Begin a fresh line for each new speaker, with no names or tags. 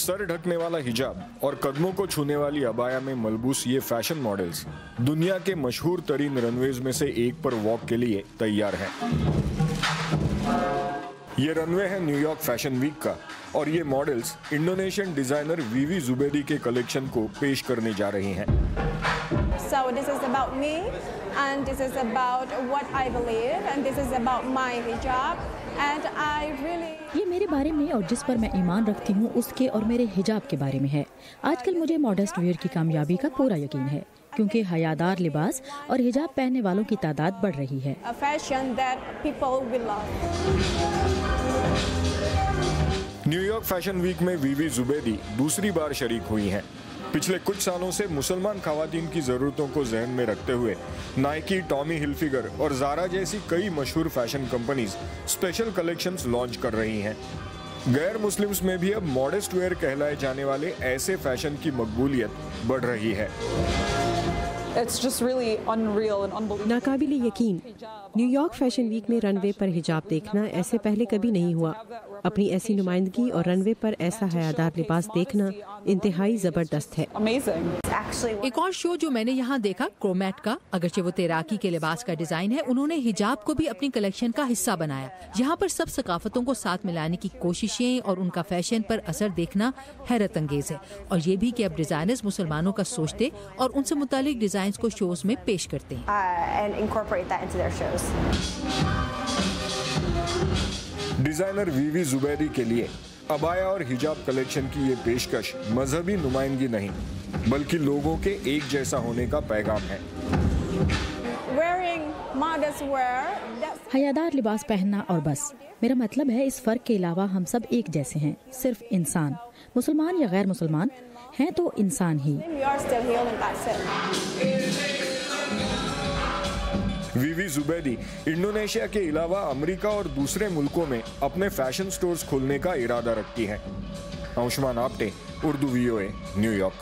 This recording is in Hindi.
सर ढकने वाला हिजाब और कदमों को छूने वाली अबाया में मलबूस ये फैशन मॉडल्स दुनिया के मशहूर तरीन रनवेज में से एक पर वॉक के लिए तैयार हैं। ये रनवे है न्यूयॉर्क फैशन वीक का और ये models Indonesian designer Vivi Zubedi के कलेक्शन को पेश करने जा रही हैं।
So this is about me and this is about what I believe and this is about my hijab and I really
ये मेरे बारे में और जिस पर मैं ईमान रखती हूँ उसके और मेरे हिजाब के बारे में है। आजकल मुझे मॉडेस्ट वेयर की कामयाबी का पूरा यकीन है क्योंकि हयादार लिबास और हिजाब पहनने वालों की तादाद बढ़ रही है।
a fashion that people will love.
New York fashion week में वीवी जुबैदी दूसरी बार शरीक हुई हैं। पिछले कुछ सालों से मुसलमान खवातीन की जरूरतों को जहन में रखते हुए नाइकी, टॉमी हिलफिगर और ज़ारा जैसी कई मशहूर fashion companies special collections launch कर रही हैं। गैर मुस्लिम्स में भी अब मॉडेस्ट वेयर कहलाए जाने वाले ऐसे फैशन की मकबूलियत बढ़ रही है।
It's just really unreal and unbelievable.
नाकाबिले यकीन, न्यूयॉर्क फैशन वीक में रनवे पर हिजाब देखना ऐसे पहले कभी नहीं हुआ। अपनी ऐसी नुमाइंदगी और रनवे पर ऐसा हयादार लिबास देखना इंतहाई जबरदस्त है।
Amazing.
एक और शो जो मैंने यहाँ देखा क्रोमैट का, अगरचे वो तैराकी के लिबास का डिजाइन है, उन्होंने हिजाब को भी अपनी कलेक्शन का हिस्सा बनाया। यहाँ पर सब सकाफतों को साथ मिलाने की कोशिशें और उनका फैशन पर असर देखना हैरत अंगेज है। और ये भी कि अब डिजाइनर्स मुसलमानों का सोचते और उनसे मुतालिक डिजाइन को शोज में पेश करते हैं।
And incorporate that into their shows.
Designer Vivi Zubedi के लिए अबाया और हिजाब कलेक्शन की ये पेशकश मजहबी नुमाइंदगी नहीं बल्कि लोगों के एक जैसा होने का पैगाम है।
Wearing modest wear, that's
हयादार लिबास पहनना और बस। मेरा मतलब है इस फर्क के अलावा हम सब एक जैसे हैं, सिर्फ इंसान, मुसलमान या गैर मुसलमान हैं तो इंसान ही।
we are still human, that's it.
Vivi Zubedi Indonesia के अलावा अमेरिका और दूसरे मुल्कों में अपने फैशन स्टोर्स खोलने का इरादा रखती है। Anshuman Apte, Urdu VOA, New York.